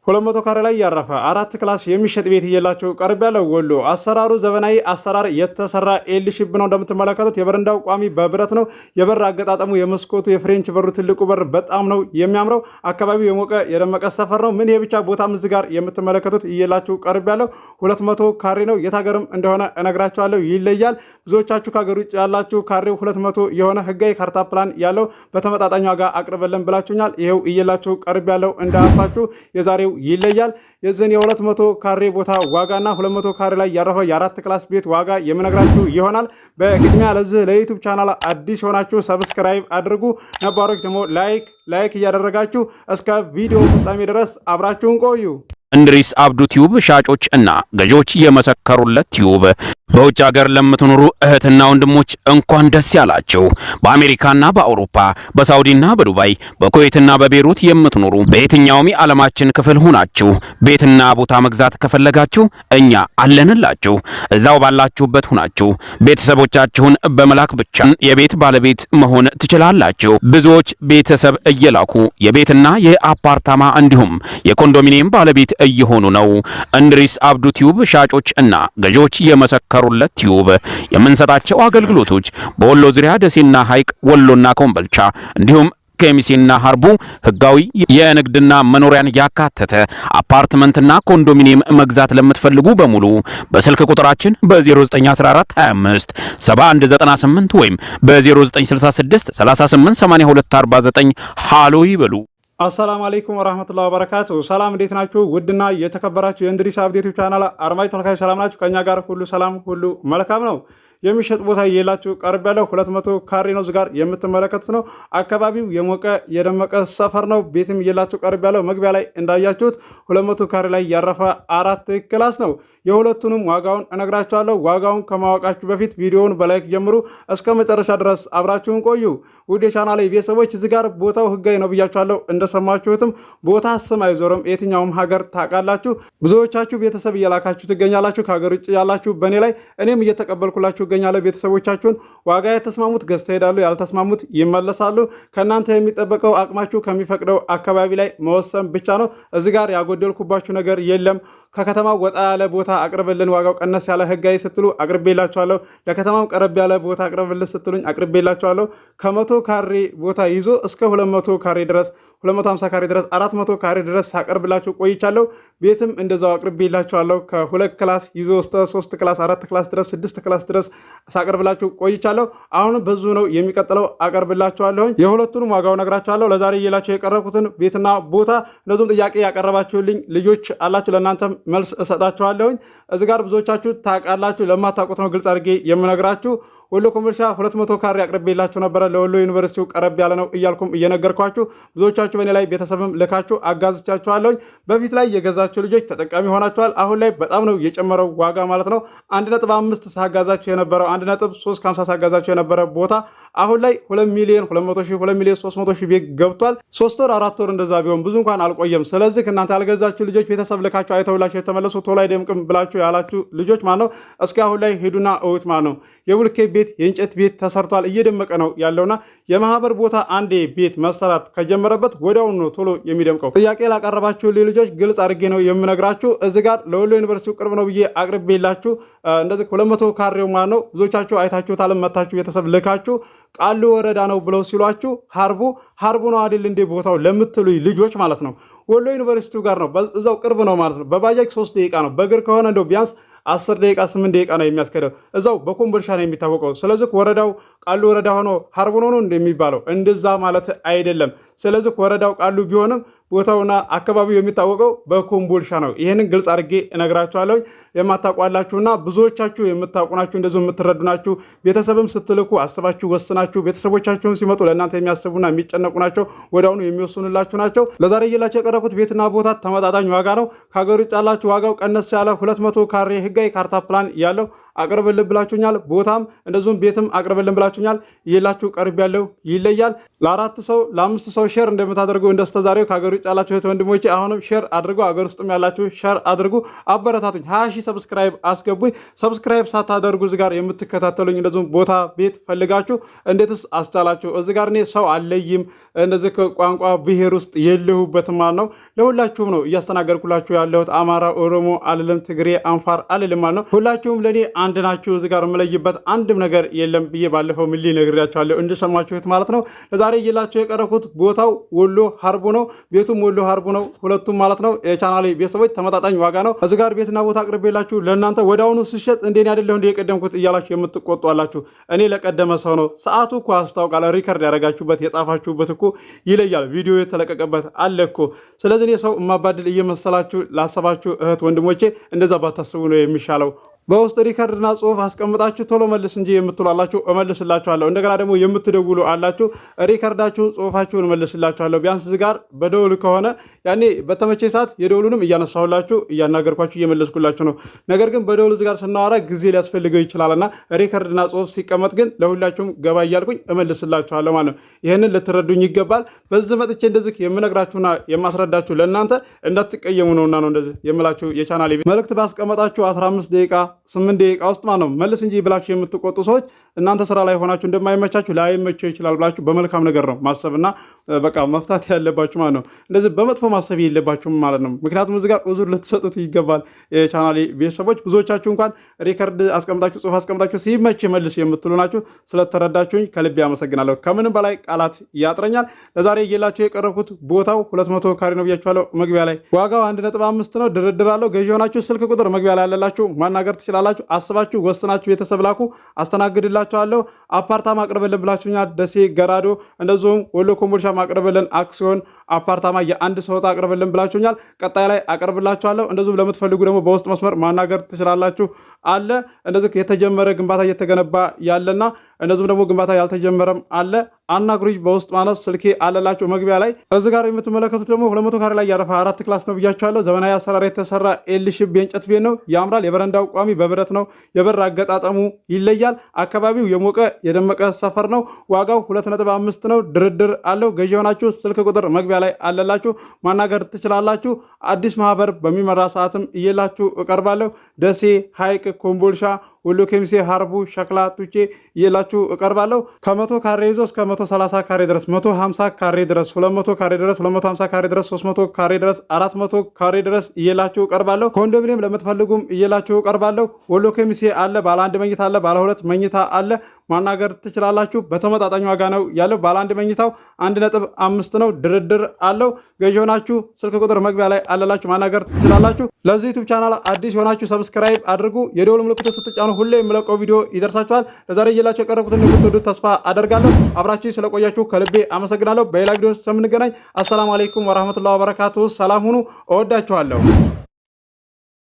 200 ካሬ ላይ ያረፈ 4 ክላስ የሚሸጥ ቤት እየላችሁ ቀርብ ያለው ወሎ አሰራሩ ዘመናዊ አሰራር የተሰራ ኤል ሺፕ ነው። እንደምትመለከቱት የበረንዳው ቋሚ በብረት ነው። የበር አገጣጣሙ የመስኮቱ የፍሬንች በሩ ትልቁ በር በጣም ነው የሚያምረው። አካባቢው የሞቀ የደመቀ ሰፈር ነው። ምን ይሄ ብቻ ቦታም እዚህ ጋር የምትመለከቱት እየላችሁ ቀርብ ያለው 200 ካሬ ነው። የታገርም እንደሆነ እነግራችኋለሁ። ይለያል። ብዙዎቻችሁ ከሀገር ውጭ ያላችሁ ካሬው 200 የሆነ ህጋዊ ካርታ ፕላን ያለው በተመጣጣኝ ዋጋ አቅርበልን ብላችሁኛል። ይሄው እየላችሁ ቀርብ ያለው እንዳያፋችሁ የዛሬው ይለያል። የዚህን የ200 ካሬ ቦታ ዋጋና 200 ካሬ ላይ ያረፈው የ4 ክላስ ቤት ዋጋ የምነግራችሁ ይሆናል። በቅድሚያ ለዚህ ለዩቲዩብ ቻናል አዲስ ሆናችሁ ሰብስክራይብ አድርጉ። ነባሮች ደግሞ ላይክ እያደረጋችሁ እስከ ቪዲዮ ፍጻሜ ድረስ አብራችሁን ቆዩ። እንድሪስ አብዱ ቲዩብ ሻጮች እና ገዢዎች የመሰከሩለት ቲዩብ በውጭ ሀገር ለምትኖሩ እህትና ወንድሞች እንኳን ደስ ያላችሁ። በአሜሪካና በአውሮፓ በሳውዲና በዱባይ በኩዌትና በቤሩት የምትኖሩ በየትኛውም የዓለማችን ክፍል ሆናችሁ ቤትና ቦታ መግዛት ከፈለጋችሁ እኛ አለንላችሁ። እዛው ባላችሁበት ሆናችሁ ቤተሰቦቻችሁን በመላክ ብቻ የቤት ባለቤት መሆን ትችላላችሁ። ብዙዎች ቤተሰብ እየላኩ የቤትና የአፓርታማ እንዲሁም የኮንዶሚኒየም ባለቤት እየሆኑ ነው። እንድሪስ አብዱ ቲዩብ ሻጮች እና ገዢዎች የመሰከሩለት ቲዩብ የምንሰጣቸው አገልግሎቶች በወሎ ዙሪያ ደሴና ሐይቅ፣ ወሎና ኮምቦልቻ እንዲሁም ከሚሴና ሀርቡ ህጋዊ የንግድና መኖሪያን ያካተተ አፓርትመንትና ኮንዶሚኒየም መግዛት ለምትፈልጉ በሙሉ በስልክ ቁጥራችን በ0914 25 7198 ወይም በ0966 388249 ሃሎ ይበሉ። አሰላሙ አለይኩም ወራህመቱላሂ ወበረካቱ። ሰላም እንዴት ናችሁ? ውድና የተከበራችሁ የእንድሪስ አብዱ ዩቲዩብ ቻናል አድማጭ ተመልካቾች ሰላም ናችሁ? ከኛ ጋር ሁሉ ሰላም ሁሉ መልካም ነው። የሚሸጥ ቦታ እየላችሁ ቀርብ ያለው 200 ካሬ ነው። እዚህ ጋር የምትመለከቱት ነው። አካባቢው የሞቀ የደመቀ ሰፈር ነው። ቤትም እየላችሁ ቀርብ ያለው መግቢያ ላይ እንዳያችሁት 200 ካሬ ላይ ያረፈ 4 ክላስ ነው። የሁለቱንም ዋጋውን እነግራችኋለሁ። ዋጋውን ከማወቃችሁ በፊት ቪዲዮውን በላይክ ጀምሩ፣ እስከ መጨረሻ ድረስ አብራችሁን ቆዩ። ውድ የቻናሌ ቤተሰቦች እዚህ ጋር ቦታው ህጋዊ ነው ብያችኋለሁ። እንደሰማችሁትም ቦታ ስም አይዞርም። የትኛውም ሀገር ታውቃላችሁ። ብዙዎቻችሁ ቤተሰብ እየላካችሁ ትገኛላችሁ። ከሀገር ውጭ ያላችሁ በእኔ ላይ እኔም እየተቀበልኩላችሁ እገኛለሁ። ቤተሰቦቻችሁን ዋጋ የተስማሙት ገዝተው ይሄዳሉ፣ ያልተስማሙት ይመለሳሉ። ከእናንተ የሚጠበቀው አቅማችሁ ከሚፈቅደው አካባቢ ላይ መወሰን ብቻ ነው። እዚህ ጋር ያጎደልኩባችሁ ነገር የለም። ከከተማው ወጣ ያለ ቦታ አቅርብልን፣ ዋጋው ቀነስ ያለ ህጋዊ ስትሉ አቅርቤላችኋለሁ። ለከተማው ቀረብ ያለ ቦታ አቅርብልን ስትሉኝ አቅርቤላችኋለሁ። ከ100 ካሬ ቦታ ይዞ እስከ 200 ካሬ ድረስ 250 ካሬ ድረስ 400 ካሬ ድረስ ሳቀርብላችሁ ቆይቻለሁ። ቤትም እንደዛው አቅርቤላችኋለሁ። ከ2 ክላስ ይዞ እስከ 3 ክላስ 4 ክላስ ድረስ 6 ክላስ ድረስ ሳቀርብላችሁ ቆይቻለሁ። አሁን ብዙ ነው የሚቀጥለው አቀርብላችኋለሁ። የሁለቱንም ዋጋው ነግራችኋለሁ። ለዛሬ እየላችሁ የቀረብኩትን ቤትና ቦታ እንደዚሁም ጥያቄ ያቀረባችሁልኝ ልጆች አላችሁ፣ ለእናንተም መልስ እሰጣችኋለሁ። እዚህ ጋር ብዙዎቻችሁ ታውቃላችሁ፣ ለማታውቁት ነው ግልጽ አድርጌ የምነግራችሁ። ወሎ ኮምቦልቻ 200 ካሬ አቅርቤላችሁ ነበረ። ለወሎ ዩኒቨርሲቲው ቀረብ ያለ ነው እያልኩም እየነገርኳችሁ ብዙዎቻችሁ በእኔ ላይ ቤተሰብም ልካችሁ አጋዝቻችኋለሁ። በፊት ላይ የገዛችሁ ልጆች ተጠቃሚ ሆናችኋል። አሁን ላይ በጣም ነው የጨመረው ዋጋ ማለት ነው። 1.5 ሳጋዛችሁ የነበረው 1.350 ሳጋዛችሁ የነበረ ቦታ አሁን ላይ 2 ሚሊዮን 200 ሺህ 2 ሚሊዮን 300 ሺህ ቤት ገብቷል። 3 ወር 4 ወር እንደዛ ቢሆን ብዙ እንኳን አልቆየም። ስለዚህ እናንተ ያልገዛችሁ ልጆች ቤተሰብ ልካችሁ አይተውላችሁ የተመለሱ ቶሎ አይደምቅም ብላችሁ ያላችሁ ልጆች ማለት ነው እስኪ አሁን ላይ ሂዱና እውት ማለት ነው። የቡልኬ ቤት የእንጨት ቤት ተሰርቷል፣ እየደመቀ ነው ያለውና የማህበር ቦታ አንዴ ቤት መሰራት ከጀመረበት ወዲያውኑ ነው ቶሎ የሚደምቀው። ጥያቄ ላቀረባችሁ ልጆች ግልጽ አድርጌ ነው የምነግራችሁ። እዚህ ጋር ለወሎ ዩኒቨርሲቲው ቅርብ ነው ብዬ አቅርቤላችሁ እንደዚህ 200 ካሬው ማለት ነው። ብዙዎቻችሁ አይታችሁታል፣ መታችሁ ቤተሰብ ልካችሁ ቃሉ ወረዳ ነው ብለው ሲሏችሁ ሀርቡ ነው አይደል እንደ ቦታው ለምትሉኝ ልጆች ማለት ነው ወሎ ዩኒቨርሲቲው ጋር ነው፣ እዛው ቅርብ ነው ማለት ነው። በባጃጅ 3 ደቂቃ ነው፣ በእግር ከሆነ እንደው ቢያንስ 10 ደቂቃ 8 ደቂቃ ነው የሚያስከደው። እዛው በኮምቦልቻ ነው የሚታወቀው። ስለዚህ ወረዳው ቃሉ ወረዳ ሆኖ ሀርቡ ነው እንደሚባለው እንደዛ ማለት አይደለም። ስለዚህ ወረዳው ቃሉ ቢሆንም ቦታውና አካባቢው የሚታወቀው በኮምቦልቻ ነው። ይሄንን ግልጽ አድርጌ እነግራችኋለሁ። የማታውቋላችሁና ብዙዎቻችሁ የምታውቁናችሁ እንደዚሁ የምትረዱናችሁ ቤተሰብም ስትልኩ አስባችሁ ወስናችሁ ቤተሰቦቻችሁን ሲመጡ ለእናንተ የሚያስቡና የሚጨነቁ ናቸው፣ ወዲያውኑ የሚወስኑላችሁ ናቸው። ለዛሬ እየላችሁ የቀረብኩት ቤትና ቦታ ተመጣጣኝ ዋጋ ነው። ከሀገር ውጭ ያላችሁ ዋጋው ቀነስ ያለ 200 ካሬ ህጋዊ ካርታ ፕላን ያለው አቅርብልን ብላችሁኛል። ቦታም እንደዚሁም ቤትም አቅርብልን ብላችሁኛል። ይላችሁ ቀርብ ያለው ይለያል። ለ4 ሰው ለ5 ሰው ሼር እንደምታደርጉ እንደስተዛሬው ከሀገር ውጭ ያላችሁ እህት ወንድሞቼ አሁንም ሼር አድርጉ። ሀገር ውስጥም ያላችሁ ሼር አድርጉ። አበረታቱኝ። 20,000 ሰብስክራይብ አስገቡኝ። ሰብስክራይብ ሳታደርጉ እዚህ ጋር የምትከታተሉኝ እንደዚሁም ቦታ ቤት ፈልጋችሁ እንዴትስ አስቻላችሁ? እዚህ ጋር እኔ ሰው አለይም እንደዚህ ከቋንቋ ብሔር ውስጥ የለሁበትም ማለት ነው። ለሁላችሁም ነው እያስተናገርኩላችሁ ያለሁት። አማራ፣ ኦሮሞ አልልም፣ ትግሬ፣ አንፋር አልልም ማለት ነው። ሁላችሁም ለኔ አንድ ናችሁ። እዚህ ጋር የምለይበት አንድም ነገር የለም ብዬ ባለፈው ምን ነግሬያችኋለሁ እንደሰማችሁት ማለት ነው። ለዛሬ እየላችሁ የቀረብኩት ቦታው ወሎ ሀርቡ ነው። ቤቱም ወሎ ሀርቡ ነው። ሁለቱም ማለት ነው። የቻናሌ ቤተሰቦች ተመጣጣኝ ዋጋ ነው። እዚህ ጋር ቤትና ቦታ አቅርቤላችሁ ለእናንተ ወዳውኑ ስሸጥ እንደኔ አይደለሁ እንደ የቀደምኩት እያላችሁ የምትቆጡ አላችሁ። እኔ ለቀደመ ሰው ነው። ሰዓቱ እኮ አስታውቃል። ሪከርድ ያደረጋችሁበት የጻፋችሁበት እኮ ይለያል። ቪዲዮ የተለቀቀበት አለ እኮ። ስለዚህ እኔ ሰው የማባድል እየመሰላችሁ ላሰባችሁ እህት ወንድሞቼ እንደዛ ባታስቡ ነው የሚሻለው። በውስጥ ሪከርድና ጽሁፍ አስቀምጣችሁ ቶሎ መልስ እንጂ የምትሉ አላችሁ፣ እመልስላችኋለሁ። እንደገና ደግሞ የምትደውሉ አላችሁ፣ ሪከርዳችሁን ጽሁፋችሁን እመልስላችኋለሁ። ቢያንስ እዚህ ጋር በደውል ከሆነ ያኔ በተመቼ ሰዓት የደውሉንም እያነሳሁላችሁ እያናገርኳችሁ እየመለስኩላችሁ ነው። ነገር ግን በደውል እዚህ ጋር ስናወራ ጊዜ ሊያስፈልገው ይችላልና ሪከርድና ጽሁፍ ሲቀመጥ ግን ለሁላችሁም ገባ እያልኩኝ እመልስላችኋለሁ ማለት ነው። ይህንን ልትረዱኝ ይገባል። በዚህ መጥቼ እንደዚህ የምነግራችሁና የማስረዳችሁ ለእናንተ እንዳትቀየሙ ነውና ነው እንደዚህ የምላችሁ። የቻናሌ መልእክት ባስቀመጣችሁ 15 ደቂቃ 8 ደቂቃ ውስጥ ማለት ነው መልስ እንጂ ብላችሁ የምትቆጡ ሰዎች እናንተ ስራ ላይ ሆናችሁ እንደማይመቻችሁ ላይመቸው ይችላል ብላችሁ በመልካም ነገር ነው ማሰብና በቃ መፍታት ያለባችሁ ማለት ነው። እንደዚህ በመጥፎ ማሰብ የለባችሁም ማለት ነው። ምክንያቱም እዚህ ጋር ኡዙር ልትሰጡት ይገባል። የቻናሌ ቤተሰቦች ብዙዎቻችሁ እንኳን ሪከርድ አስቀምጣችሁ ጽሁፍ አስቀምጣችሁ ሲመች መልስ የምትሉ ናችሁ። ስለተረዳችሁኝ ከልብ ያመሰግናለሁ። ከምንም በላይ ቃላት ያጥረኛል። ለዛሬ እየላችሁ የቀረብኩት ቦታው 200 ካሬ ነው ብያችኋለሁ። መግቢያ ላይ ዋጋው 1.5 ነው። ድርድር አለው። ገዢ ሆናችሁ ስልክ ቁጥር መግቢያ ላይ ያለላችሁ ማናገር ትችላላችሁ። አስባችሁ ወስናችሁ ቤተሰብ ላኩ፣ አስተናግድላችኋለሁ። አፓርታማ አቅርበልን ብላችሁኛል። ደሴ፣ ገራዶ እንደዚሁም ወሎ ኮምቦልቻ አቅርበልን፣ አክሲዮን አፓርታማ የአንድ ሰው አቅርበልን ብላችሁኛል። ቀጣይ ላይ አቀርብላችኋለሁ። እንደዚሁም ለምትፈልጉ ደግሞ በውስጥ መስመር ማናገር ትችላላችሁ። አለ እንደዚህ የተጀመረ ግንባታ እየተገነባ ያለና እንደዚሁም ደግሞ ግንባታ ያልተጀመረም አለ። አናግሩኝ በውስጥ ማለት ስልኬ አለላችሁ መግቢያ ላይ። እዚህ ጋር የምትመለከቱት ደግሞ 200 ካሬ ላይ ያረፈ 4 ክላስ ነው ብያችኋለሁ። ዘመናዊ አሰራር የተሰራ ኤል ሼፕ የእንጨት ቤት ነው። ያምራል። የበረንዳው ቋሚ በብረት ነው። የበር አገጣጠሙ ይለያል። አካባቢው የሞቀ የደመቀ ሰፈር ነው። ዋጋው 2.5 ነው። ድርድር አለው። ገዢ የሆናችሁ ስልክ ቁጥር መግቢያ ላይ አለላችሁ፣ ማናገር ትችላላችሁ። አዲስ ማህበር በሚመራ ሰዓትም እየላችሁ እቀርባለሁ። ደሴ፣ ሐይቅ፣ ኮምቦልሻ፣ ወሎ ኬሚሴ፣ ሀርቡ፣ ሸክላ፣ ቱቼ እየላችሁ እቀርባለሁ። ከ100 ካሬ ይዞ እስከ 130 ካሬ ድረስ 150 ካሬ ድረስ 200 ካሬ ድረስ 250 ካሬ ድረስ 300 ካሬ ድረስ 400 ካሬ ድረስ እየላችሁ እቀርባለሁ። ኮንዶሚኒየም ለምትፈልጉም እየላችሁ እቀርባለሁ። ወሎ ኬሚሴ አለ። ባለ 1 መኝታ አለ። ባለ 2 መኝታ አለ። ማናገር ትችላላችሁ። በተመጣጣኝ ዋጋ ነው ያለው። ባለ 1 መኝታው 1.5 ነው። ድርድር አለው። ገዢ ሆናችሁ ስልክ ቁጥር መግቢያ ላይ አለላችሁ፣ ማናገር ትችላላችሁ። ለዚህ ዩቲዩብ ቻናል አዲስ ሆናችሁ ሰብስክራይብ አድርጉ። የደወል ምልክቱ ስትጫኑ ሁሌ የምለቀው ቪዲዮ ይደርሳችኋል። ለዛሬ እየላችሁ የቀረብኩትን እንደምትወዱት ተስፋ አደርጋለሁ። አብራችሁ ስለቆያችሁ ከልቤ አመሰግናለሁ። በሌላ ቪዲዮ እስከምንገናኝ አሰላሙ አለይኩም ወራህመቱላሂ ወበረካቱሁ። ሰላም ሁኑ። እወዳችኋለሁ።